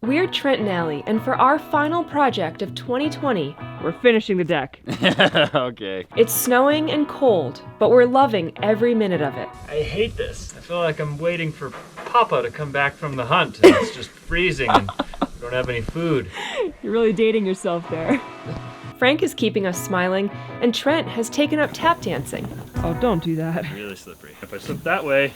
We're Trent Allie, and for our final project of 2020, we're finishing the deck. Okay. It's snowing and cold, but we're loving every minute of it. I hate this. I feel like I'm waiting for Papa to come back from the hunt, and it's just freezing and we don't have any food. You're really dating yourself there. Frank is keeping us smiling, and Trent has taken up tap dancing. Oh, don't do that. Really slippery. If I slip that way,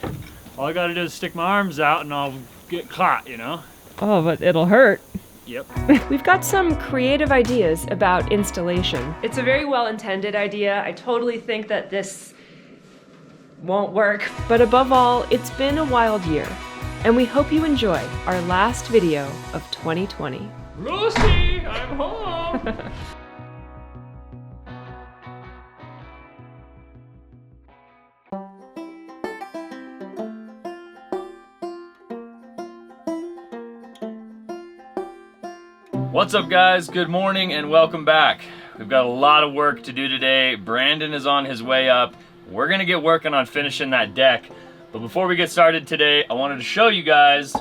all I gotta do is stick my arms out and I'll get caught, you know? Oh, but it'll hurt. Yep. We've got some creative ideas about installation. It's a very well-intended idea. I totally think that this won't work. But above all, it's been a wild year, and we hope you enjoy our last video of 2020. Lucy, I'm home! What's up, guys? Good morning and welcome back. We've got a lot of work to do today. Brandon is on his way up. We're gonna get working on finishing that deck. But before we get started today, I wanted to show you guys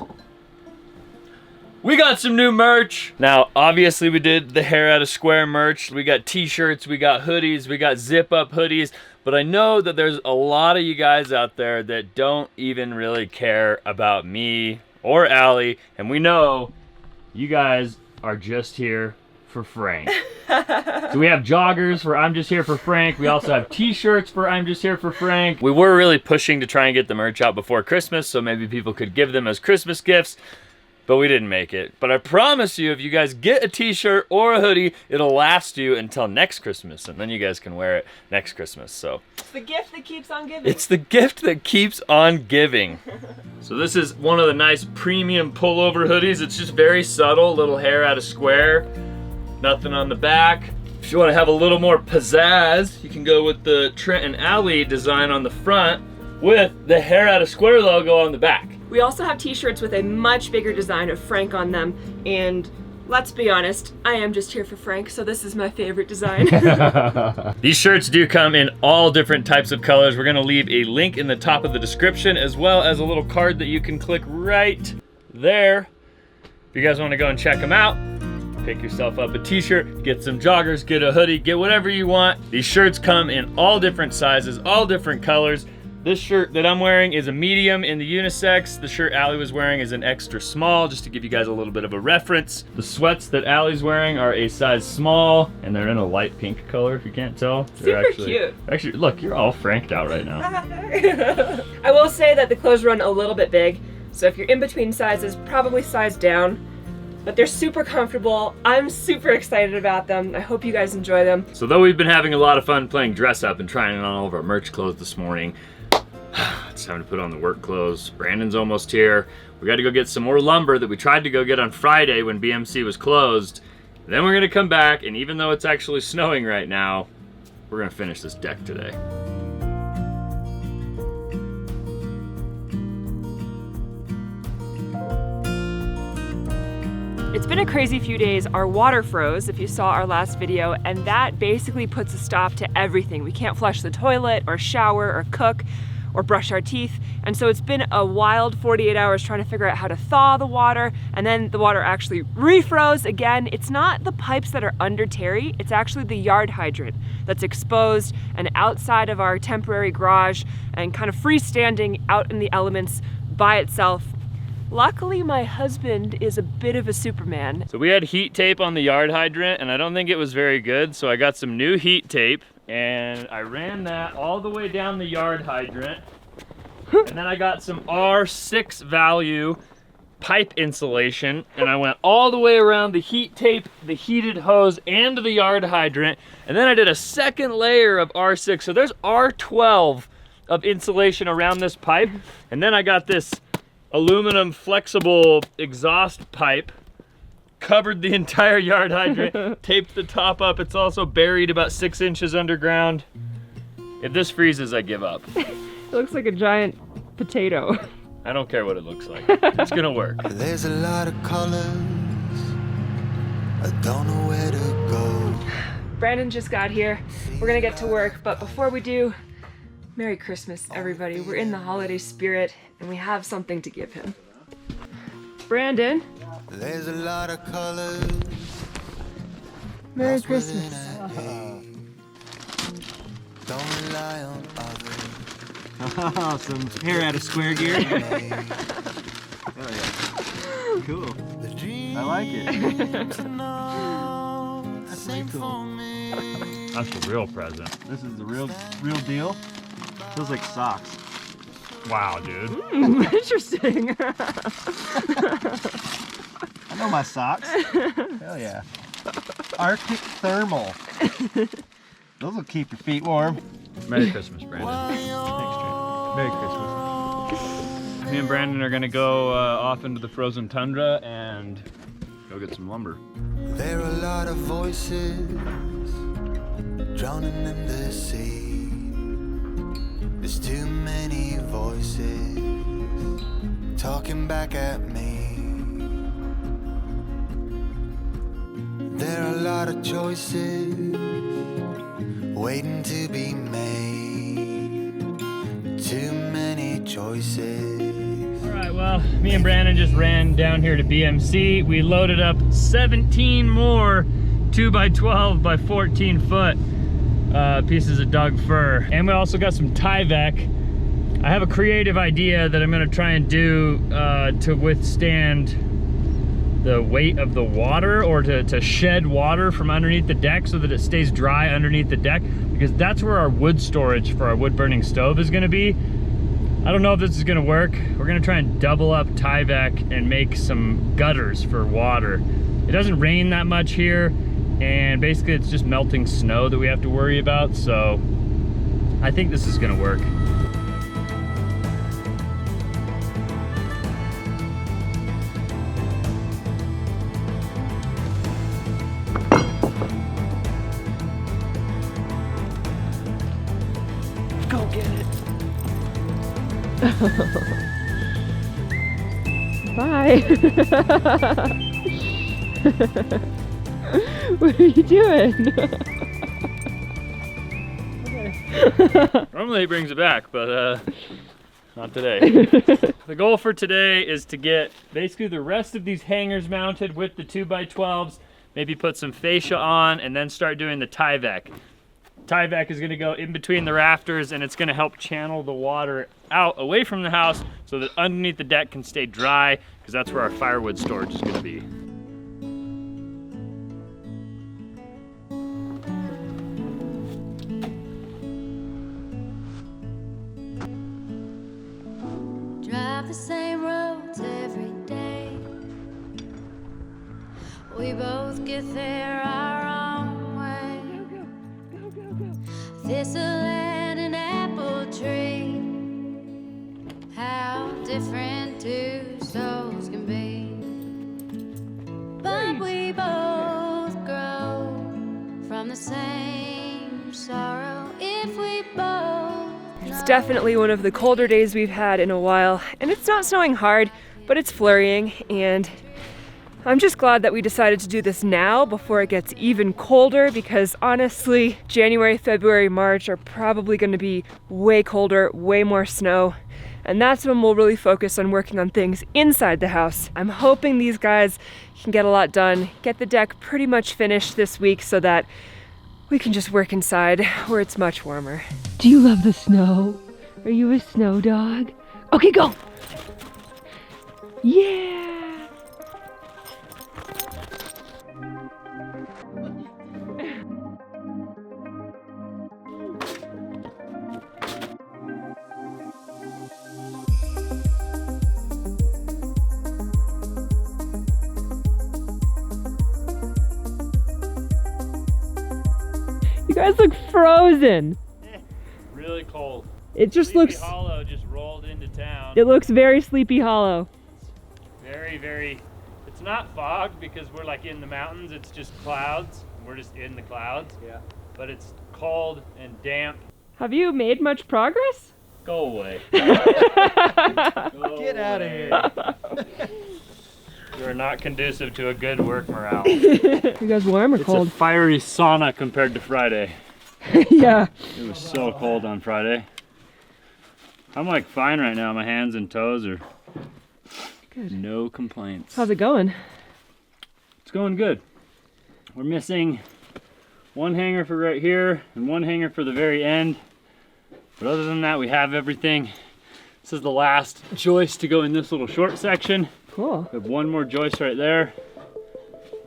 we got some new merch. Now, obviously we did the hair out of square merch. We got t-shirts, we got hoodies, we got zip up hoodies. But I know that there's a lot of you guys out there that don't even really care about me or Allie. And we know you guys are just here for Frank. So we have joggers for I'm just here for Frank. We also have t-shirts for I'm just here for Frank. We were really pushing to try and get the merch out before Christmas so maybe people could give them as Christmas gifts, but we didn't make it. But I promise you, if you guys get a t-shirt or a hoodie, it'll last you until next Christmas, and then you guys can wear it next Christmas. So It's the gift that keeps on giving. it's the gift that keeps on giving. So this is one of the nice premium pullover hoodies. It's just very subtle, little hair out of square, nothing on the back. If you want to have a little more pizzazz, you can go with the Trent Allie design on the front with the hair out of square logo on the back. We also have t-shirts with a much bigger design of Frank on them, and let's be honest, I am just here for Frank, so this is my favorite design. These shirts do come in all different types of colors. We're gonna leave a link in the top of the description, as well as a little card that you can click right there. If you guys wanna go and check them out, pick yourself up a t-shirt, get some joggers, get a hoodie, get whatever you want. These shirts come in all different sizes, all different colors. This shirt that I'm wearing is a medium in the unisex. The shirt Allie was wearing is an extra small, just to give you guys a little bit of a reference. The sweats that Allie's wearing are a size small, and they're in a light pink color, if you can't tell. They're Super cute. Actually, look, you're all franked out right now. I will say that the clothes run a little bit big, so if you're in between sizes, probably size down. But they're super comfortable. I'm super excited about them. I hope you guys enjoy them. So though we've been having a lot of fun playing dress up and trying on all of our merch clothes this morning, it's time to put on the work clothes. Brandon's almost here. We got to go get some more lumber that we tried to go get on Friday when BMC was closed. Then we're gonna come back, and even though it's actually snowing right now, we're gonna finish this deck today. It's been a crazy few days. Our water froze, if you saw our last video, and that basically puts a stop to everything. We can't flush the toilet or shower or cook or brush our teeth. And so it's been a wild 48 hours trying to figure out how to thaw the water, and then the water actually refroze again. It's not the pipes that are under Terry, it's actually the yard hydrant that's exposed and outside of our temporary garage and kind of freestanding out in the elements by itself. Luckily, my husband is a bit of a Superman. So we had heat tape on the yard hydrant, and I don't think it was very good, so I got some new heat tape, and I ran that all the way down the yard hydrant, and then I got some R6 value pipe insulation, and I went all the way around the heat tape, the heated hose, and the yard hydrant, and then I did a second layer of R6, so there's R12 of insulation around this pipe, and then I got this aluminum flexible exhaust pipe, covered the entire yard hydrant, taped the top up. It's also buried about 6 inches underground. If this freezes, I give up. It looks like a giant potato. I don't care what it looks like. It's gonna work. There's a lot of colors, I don't know where to go. Brandon just got here. We're gonna get to work, but before we do, Merry Christmas, everybody. We're in the holiday spirit, and we have something to give him. Brandon, There's a lot of colors. Merry lost Christmas. within a haze. Don't rely on others. Oh, some hair out of square gear. Oh, yeah. Cool. The dream I like it. That's pretty cool. That's the real present. This is the real deal. Feels like socks. Wow, dude. Interesting. I know my socks. Hell yeah. Arctic Thermal. Those will keep your feet warm. Merry Christmas, Brandon. Thanks, Trent. Merry Christmas. Me and Brandon are gonna go off into the frozen tundra and go get some lumber. There are a lot of voices drowning in the sea. There's too many voices talking back at me. There are a lot of choices waiting to be made. Too many choices. All right, well, me and Brandon just ran down here to BMC. We loaded up 17 more 2x12 by 14 foot pieces of dug fir. And we also got some Tyvek. I have a creative idea that I'm gonna try and do to withstand the weight of the water, or to shed water from underneath the deck so that it stays dry underneath the deck, because that's where our wood storage for our wood burning stove is gonna be. I don't know if this is gonna work. We're gonna try and double up Tyvek and make some gutters for water. It doesn't rain that much here, and basically it's just melting snow that we have to worry about, so I think this is gonna work. Go get it. Bye. What are you doing? Normally he brings it back, but not today. The goal for today is to get basically the rest of these hangers mounted with the 2x12s, maybe put some fascia on, and then start doing the Tyvek. Tyvek is gonna go in between the rafters, and it's gonna help channel the water out away from the house so that underneath the deck can stay dry, because that's where our firewood storage is gonna be. Drive the same roads every day. We both get there our own way. Thistle and an apple tree. How different two souls can be. But we both grow from the same sorrow if we both. It's definitely one of the colder days we've had in a while, and it's not snowing hard, but it's flurrying, and I'm just glad that we decided to do this now before it gets even colder, because honestly, January, February, March are probably going to be way colder, way more snow, and that's when we'll really focus on working on things inside the house. I'm hoping these guys can get a lot done, get the deck pretty much finished this week so that we can just work inside where it's much warmer. Do you love the snow? Are you a snow dog? Okay, go! Yeah! You guys look frozen. Really cold. It just Sleepy looks, Hollow just rolled into town. it looks very Sleepy Hollow. Very, it's not fog because we're like in the mountains, it's just clouds. We're just in the clouds. Yeah. But it's cold and damp. Have you made much progress? Go away. Get out of here. You're not conducive to a good work morale. You guys warm or It's cold? a fiery sauna compared to Friday. Yeah. It was so cold on Friday. I'm like fine right now. My hands and toes are Good. no complaints. How's it going? it's going good. We're missing one hanger for right here and one hanger for the very end. But other than that, we have everything. This is the last joist to go in this little short section. Cool. We have one more joist right there.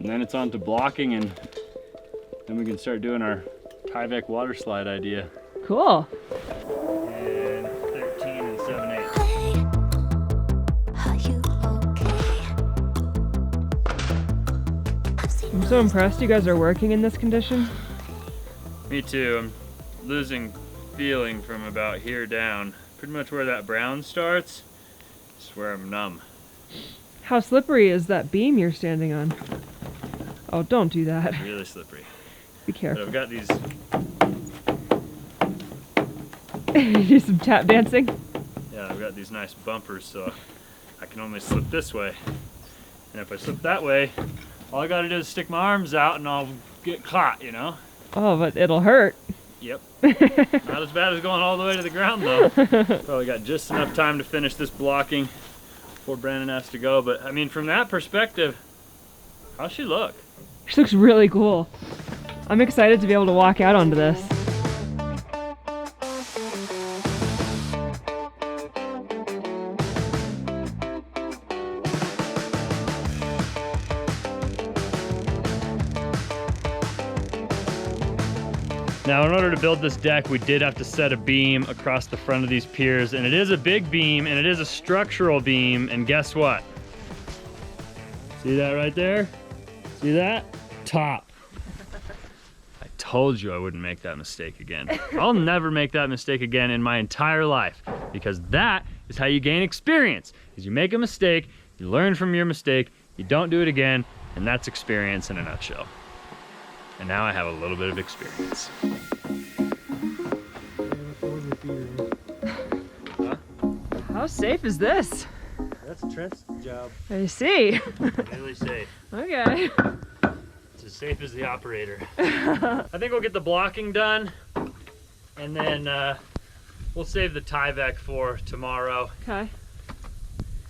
And then it's on to blocking, and then we can start doing our Tyvek water slide idea. Cool. And 13 and 7/8. Are you okay? I'm so impressed you guys are working in this condition. Me too. I'm losing feeling from about here down. Pretty much where that brown starts, is where I'm numb. How slippery is that beam you're standing on? Oh, don't do that. Really slippery. Be But careful. I've got these, Do some tap dancing. yeah, I've got these nice bumpers, so I can only slip this way. And if I slip that way, all I gotta do is stick my arms out and I'll get caught, you know? Oh, but it'll hurt. Yep. Not as bad as going all the way to the ground though. Probably got just enough time to finish this blocking before Brandon has to go. But I mean, from that perspective, how's she look? She looks really cool. I'm excited to be able to walk out onto this. Now, in order to build this deck, we did have to set a beam across the front of these piers, and it is a big beam, and it is a structural beam, and guess what? See that right there? See that? Top. I told you I wouldn't make that mistake again. I'll never make that mistake again in my entire life, because that is how you gain experience. Is you make a mistake, you learn from your mistake, you don't do it again, and that's experience in a nutshell. And now I have a little bit of experience. How safe is this? That's Trent's job. I see. Really safe. Okay. It's as safe as the operator. I think we'll get the blocking done, and then we'll save the Tyvek for tomorrow. Okay.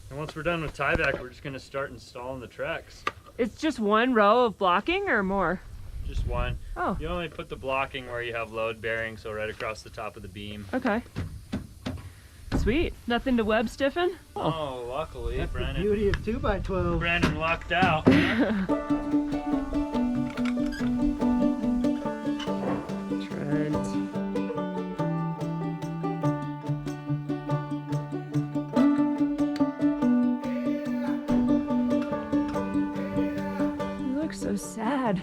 And once we're done with Tyvek, we're just gonna start installing the Trex. It's just one row of blocking or more? Just one. Oh, You only put the blocking where you have load bearing, so right across the top of the beam. okay. Sweet. Nothing to web stiffen? Oh, luckily, That's the Brandon. beauty of 2x12. Brandon lucked out. Trent. You look so sad.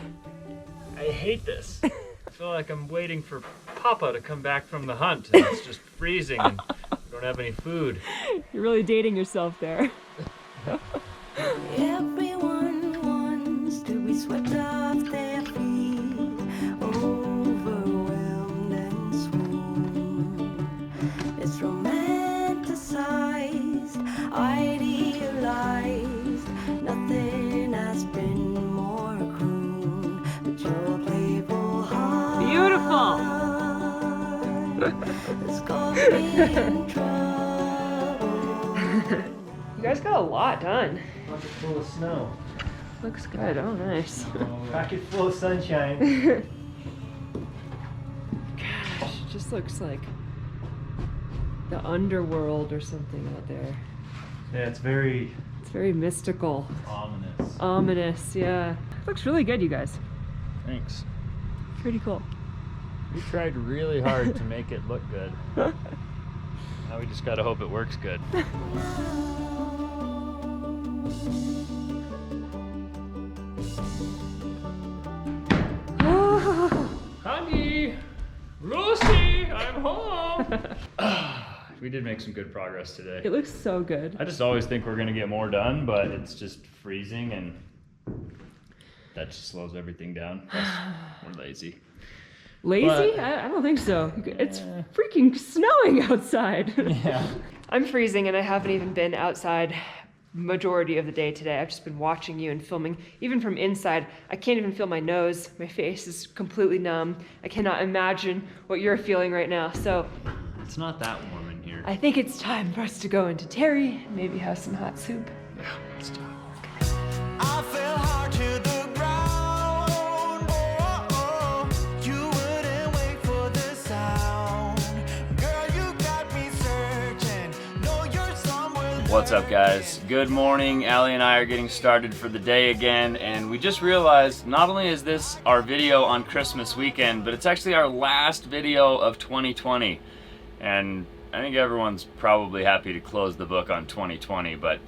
I hate this. I feel like I'm waiting for Papa to come back from the hunt, and it's just freezing, and we don't have any food. You're really dating yourself there. Everyone wants to be swept off their feet, overwhelmed and swooned. It's romanticized, idealized. Nothing has been more crooned, but your playful heart. Beautiful. Has got me in trouble. You guys got a lot done. Pocket full of snow. Looks good. Oh, nice. Pocket full of sunshine. Gosh, it just looks like the underworld or something out there. Yeah, it's very It's very mystical, Ominous. ominous. Yeah. Looks really good, you guys. Thanks. Pretty cool. We tried really hard to make it look good. Now we just gotta hope it works good. Honey! Lucy! I'm home! We did make some good progress today. It looks so good. I just always think we're gonna get more done, but it's just freezing and that just slows everything down. Plus, we're lazy. Lazy? But- I don't think so. It's freaking snowing outside. Yeah. I'm freezing and I haven't even been outside majority of the day today. I've just been watching you and filming. Even from inside, I can't even feel my nose. My face is completely numb. I cannot imagine what you're feeling right now. So It's not that warm in here. I think it's time for us to go into Terry and maybe have some hot soup. Yeah, let's do it. I fell hard to the What's up, guys? Good morning. Allie and I are getting started for the day again, and we just realized not only is this our video on Christmas weekend, but it's actually our last video of 2020. And I think everyone's probably happy to close the book on 2020, but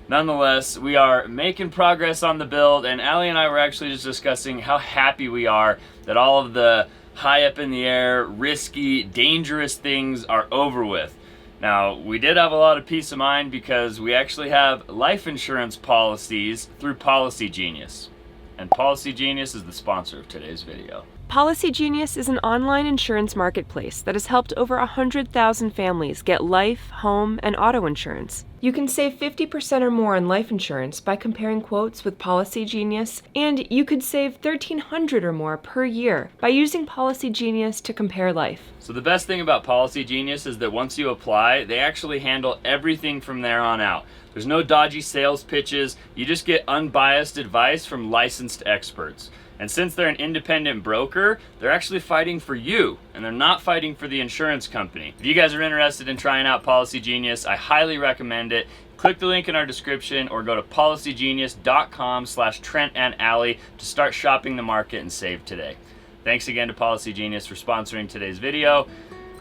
nonetheless, we are making progress on the build, and Allie and I were actually just discussing how happy we are that all of the high up in the air, risky, dangerous things are over with. Now, we did have a lot of peace of mind because we actually have life insurance policies through Policy Genius. And Policy Genius is the sponsor of today's video. Policy Genius is an online insurance marketplace that has helped over 100,000 families get life, home, and auto insurance. You can save 50% or more on life insurance by comparing quotes with Policy Genius, and you could save $1,300 or more per year by using Policy Genius to compare life. So the best thing about Policy Genius is that once you apply, they actually handle everything from there on out. There's no dodgy sales pitches, you just get unbiased advice from licensed experts. And since they're an independent broker, they're actually fighting for you, and they're not fighting for the insurance company. If you guys are interested in trying out Policy Genius, I highly recommend it. Click the link in our description or go to policygenius.com/Trent and Allie to start shopping the market and save today. Thanks again to Policy Genius for sponsoring today's video.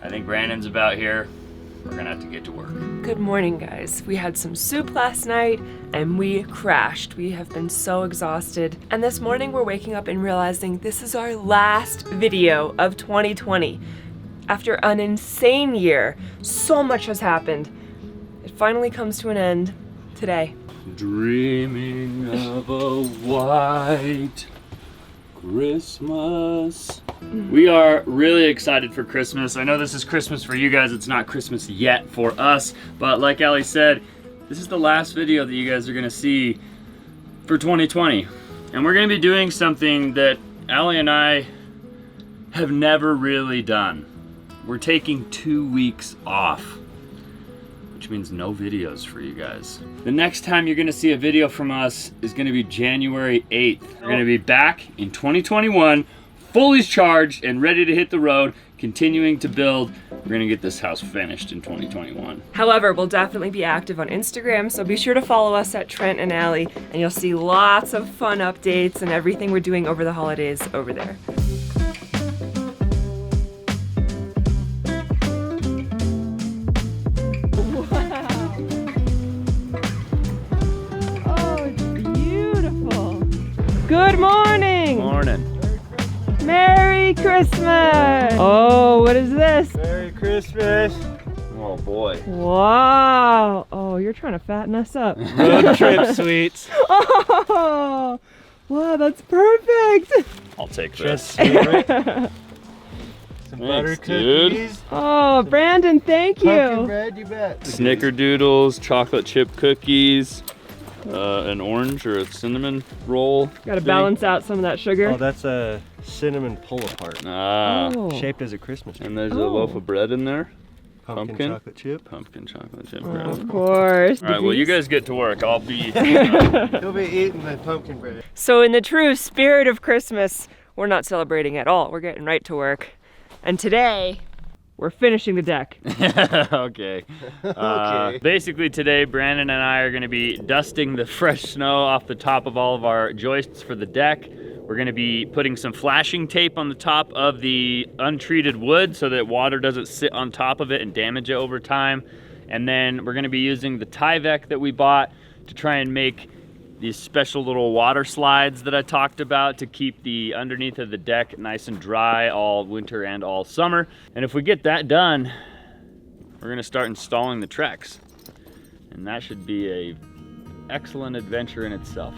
I think Brandon's about here. We're gonna have to get to work. Good morning, guys. We had some soup last night and we crashed. We have been so exhausted. And this morning we're waking up and realizing this is our last video of 2020. After an insane year, so much has happened. It finally comes to an end today. Dreaming of a white Christmas. We are really excited for Christmas. I know this is Christmas for you guys. It's not Christmas yet for us, but like Allie said, this is the last video that you guys are gonna see for 2020. And we're gonna be doing something that Allie and I have never really done. We're taking 2 weeks off, which means no videos for you guys. The next time you're gonna see a video from us is gonna be January 8th. We're gonna be back in 2021, fully charged and ready to hit the road, continuing to build. We're gonna get this house finished in 2021. However, we'll definitely be active on Instagram, so be sure to follow us at Trent and Allie, and you'll see lots of fun updates and everything we're doing over the holidays over there. Good morning! Morning. Merry Christmas! Oh, what is this? Merry Christmas. Oh boy. Wow! Oh, you're trying to fatten us up. Road trip sweets. Oh! Wow, that's perfect! I'll take Trent's this. favorite. Some butter dude. cookies. Oh, Brandon, thank Pumpkin you! bread, you bet. Snickerdoodles, chocolate chip cookies, an orange or a cinnamon roll. Gotta balance out some of that sugar. Oh, that's a cinnamon pull-apart. Ah. Oh. Shaped as a Christmas tree. And there's a Oh. loaf of bread in there. Pumpkin chocolate chip. Pumpkin chocolate chip Oh, bread. of course. All right, well, you guys get to work. I'll be. He'll be eating the pumpkin bread. So in the true spirit of Christmas, we're not celebrating at all. We're getting right to work. And today, we're finishing the deck. Okay. Okay. Basically today, Brandon and I are gonna be dusting the fresh snow off the top of all of our joists for the deck. We're gonna be putting some flashing tape on the top of the untreated wood so that water doesn't sit on top of it and damage it over time. And then we're gonna be using the Tyvek that we bought to try and make these special little water slides that I talked about to keep the underneath of the deck nice and dry all winter and all summer. And if we get that done, we're gonna start installing the Trex. And that should be a excellent adventure in itself.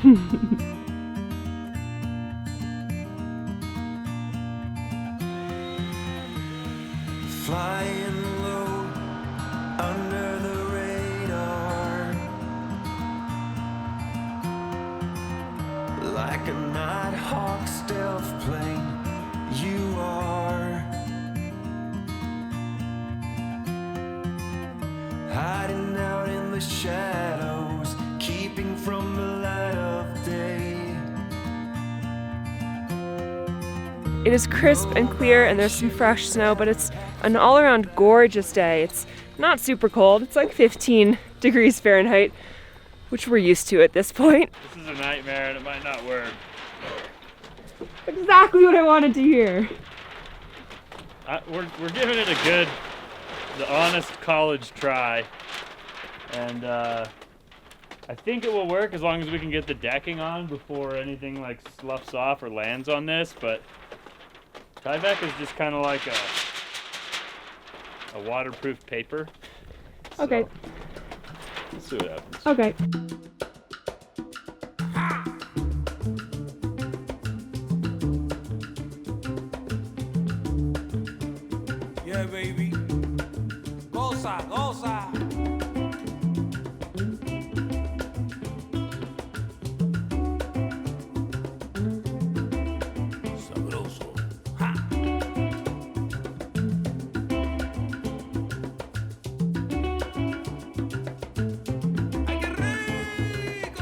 Flying low under the radar, like a Nighthawk stealth plane. You are hiding out in the shadows, keeping from the light of day. It is crisp and clear and there's some fresh snow, but it's an all-around gorgeous day. It's not super cold. It's like 15 degrees Fahrenheit, which we're used to at this point. This is a nightmare and it might not work. Exactly what I wanted to hear. We're giving it a good, the honest college try. And I think it will work as long as we can get the decking on before anything like sloughs off or lands on this, but Tyvek is just kind of like a waterproof paper. Okay. So, let's see what happens. Okay. Yeah, baby. Goza, goza. Sabroso. Ha.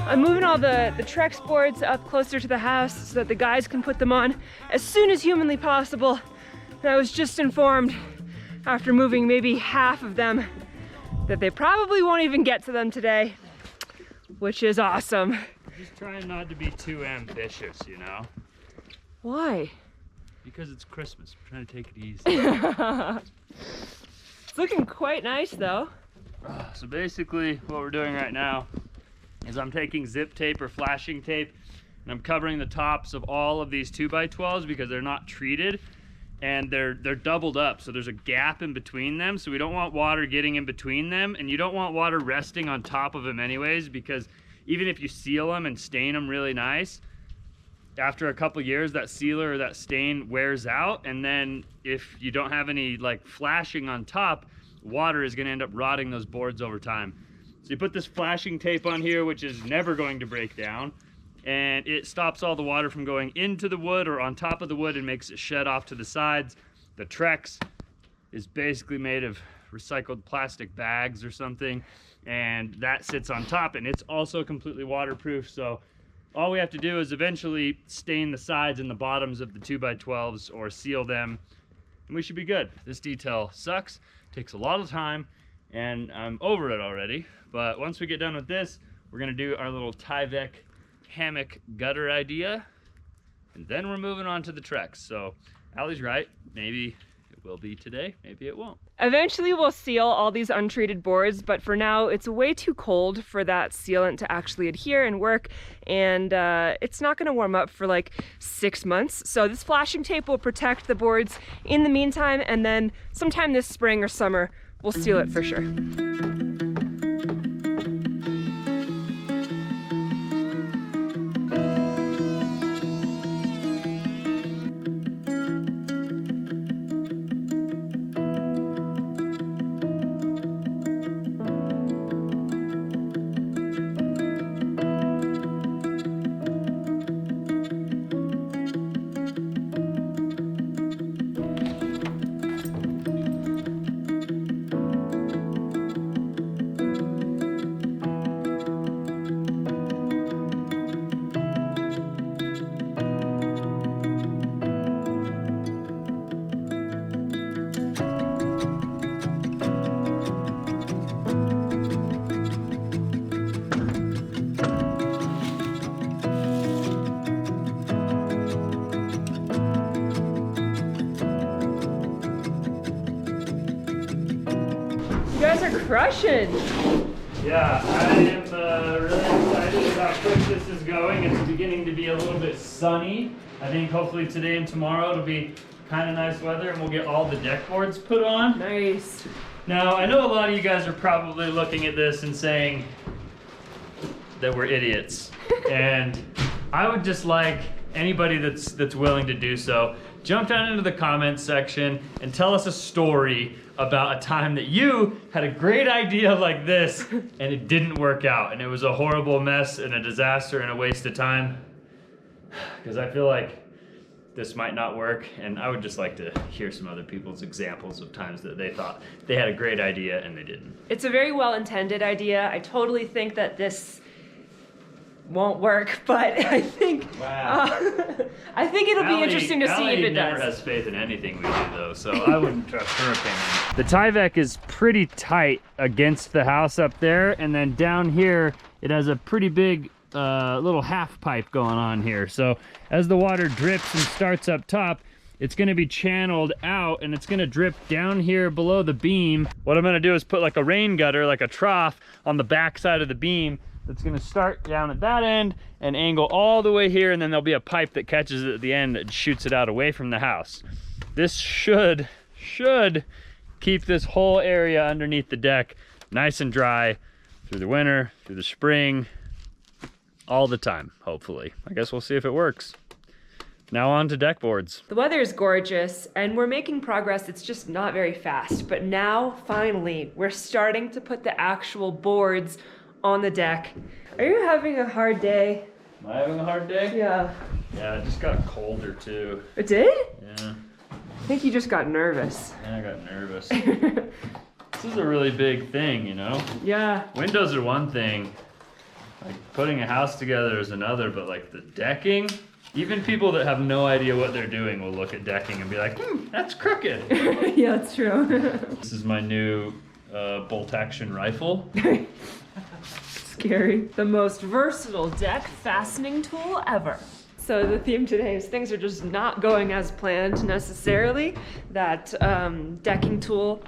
I'm moving all the Trex boards up closer to the house so that the guys can put them on as soon as humanly possible. And I was just informed after moving maybe half of them that they probably won't even get to them today, which is awesome. Just trying not to be too ambitious, you know? Why? Because it's Christmas. We're trying to take it easy. It's looking quite nice though. So basically what we're doing right now is I'm taking zip tape or flashing tape and I'm covering the tops of all of these 2x12s because they're not treated and they're doubled up, so there's a gap in between them, so we don't want water getting in between them, and you don't want water resting on top of them anyways, because even if you seal them and stain them really nice, after a couple years that sealer or that stain wears out, and then if you don't have any like flashing on top, water is going to end up rotting those boards over time. So you put this flashing tape on here, which is never going to break down, and it stops all the water from going into the wood or on top of the wood and makes it shed off to the sides. The Trex is basically made of recycled plastic bags or something, and that sits on top, and it's also completely waterproof. So all we have to do is eventually stain the sides and the bottoms of the 2x12s or seal them, and we should be good. This detail sucks, takes a lot of time, and I'm over it already. But once we get done with this, we're gonna do our little Tyvek hammock gutter idea, and then we're moving on to the Trex. So Allie's right, maybe it will be today, maybe it won't. Eventually we'll seal all these untreated boards, but for now it's way too cold for that sealant to actually adhere and work, and it's not going to warm up for like 6 months. So this flashing tape will protect the boards in the meantime, and then sometime this spring or summer we'll seal it for sure. You guys are crushing. Yeah, I am really excited about how quick this is going. It's beginning to be a little bit sunny. I think hopefully today and tomorrow it'll be kind of nice weather and we'll get all the deck boards put on. Nice. Now, I know a lot of you guys are probably looking at this and saying that we're idiots. And I would just like anybody that's willing to do so, jump down into the comments section and tell us a story about a time that you had a great idea like this and it didn't work out and it was a horrible mess and a disaster and a waste of time. Because I feel like this might not work, and I would just like to hear some other people's examples of times that they thought they had a great idea and they didn't. It's a very well-intended idea. I totally think that this won't work, but I think I think it'll be interesting to see if it never does. has faith in anything we do though, so I wouldn't trust her opinion. The Tyvek is pretty tight against the house up there, and then down here it has a pretty big little half pipe going on here. So as the water drips and starts up top, it's going to be channeled out and it's going to drip down here below the beam. What I'm going to do is put like a rain gutter, like a trough on the back side of the beam that's going to start down at that end and angle all the way here, and then there'll be a pipe that catches it at the end that shoots it out away from the house. This should keep this whole area underneath the deck nice and dry through the winter, through the spring, all the time, hopefully. I guess we'll see if it works. Now on to deck boards. The weather is gorgeous and we're making progress. It's just not very fast, but now finally we're starting to put the actual boards on the deck. Are you having a hard day? Am I having a hard day? Yeah. Yeah, it just got colder too. It did? Yeah. I think you just got nervous. Yeah, I got nervous. This is a really big thing, you know? Yeah. Windows are one thing, like putting a house together is another, but like the decking, even people that have no idea what they're doing will look at decking and be like, that's crooked. Yeah, that's true. This is my new bolt action rifle. Scary. The most versatile deck fastening tool ever. So the theme today is things are just not going as planned necessarily. That decking tool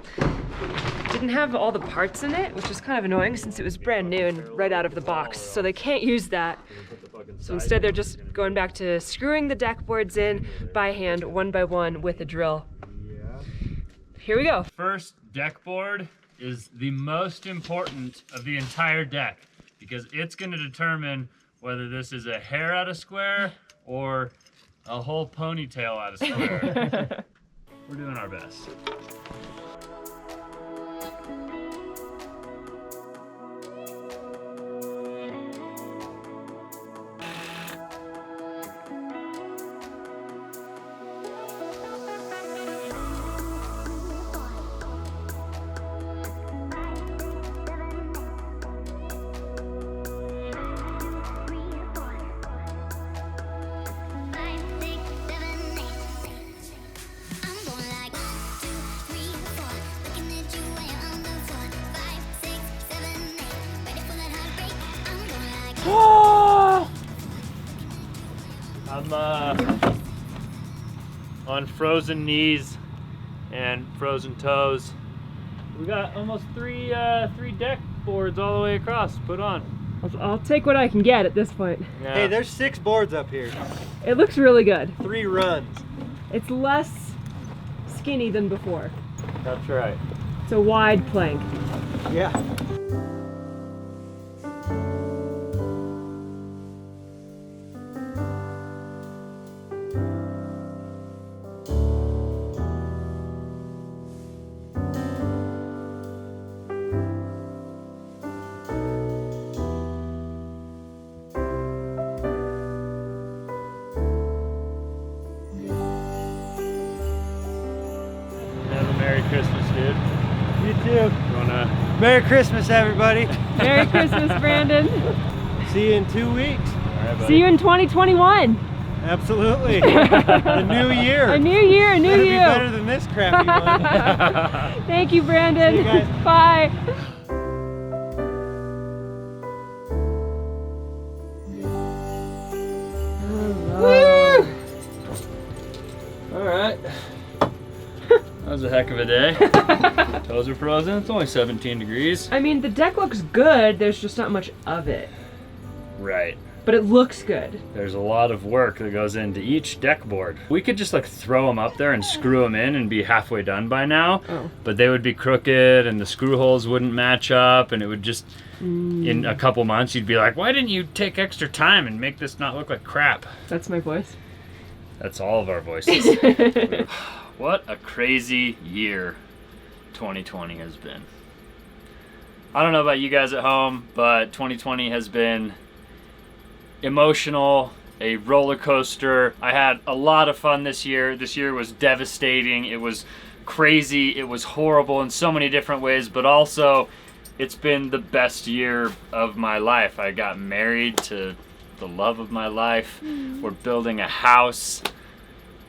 didn't have all the parts in it, which was kind of annoying since it was brand new and right out of the box. So they can't use that. So instead they're just going back to screwing the deck boards in by hand, one by one with a drill. Here we go. First deck board is the most important of the entire deck because it's going to determine whether this is a hair out of square or a whole ponytail out of square. We're doing our best. I'm on frozen knees and frozen toes. We got almost three deck boards all the way across put on. I'll take what I can get at this point. Yeah. Hey, there's 6 boards up here. It looks really good. 3 runs. It's less skinny than before. That's right. It's a wide plank. Yeah. Have a Merry Christmas, dude. You too. You wanna? Merry Christmas, everybody. Merry Christmas, Brandon. See you in 2 weeks. All right, buddy. See you in 2021. Absolutely. The new year. A new year, a new Better you. be better than this crappy one. Thank you, Brandon. See you guys. Bye. Woo! All right. That was a heck of a day. Toes are frozen. It's only 17 degrees. I mean, the deck looks good. There's just not much of it. Right. But it looks good. There's a lot of work that goes into each deck board. We could just like throw them up there and screw them in and be halfway done by now. Oh. But they would be crooked and the screw holes wouldn't match up, and it would just, in a couple months, you'd be like, why didn't you take extra time and make this not look like crap? That's my voice. That's all of our voices. What a crazy year 2020 has been. I don't know about you guys at home, but 2020 has been emotional, a roller coaster. I had a lot of fun this year. This year was devastating. It was crazy. It was horrible in so many different ways, but also it's been the best year of my life. I got married to the love of my life. We're building a house.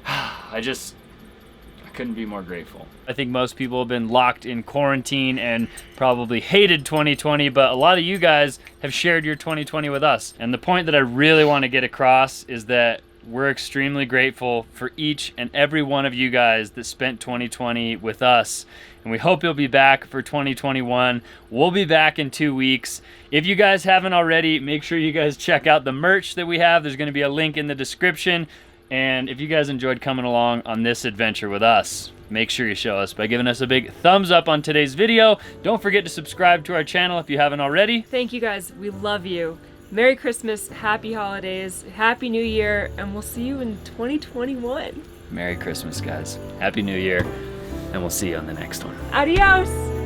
I couldn't be more grateful. I think most people have been locked in quarantine and probably hated 2020, but a lot of you guys have shared your 2020 with us. And the point that I really want to get across is that we're extremely grateful for each and every one of you guys that spent 2020 with us. And we hope you'll be back for 2021. We'll be back in 2 weeks. If you guys haven't already, make sure you guys check out the merch that we have. There's going to be a link in the description. And if you guys enjoyed coming along on this adventure with us, make sure you show us by giving us a big thumbs up on today's video. Don't forget to subscribe to our channel if you haven't already. Thank you guys. We love you. Merry Christmas, happy holidays, happy new year, and we'll see you in 2021. Merry Christmas, guys. Happy New Year, and we'll see you on the next one. Adios!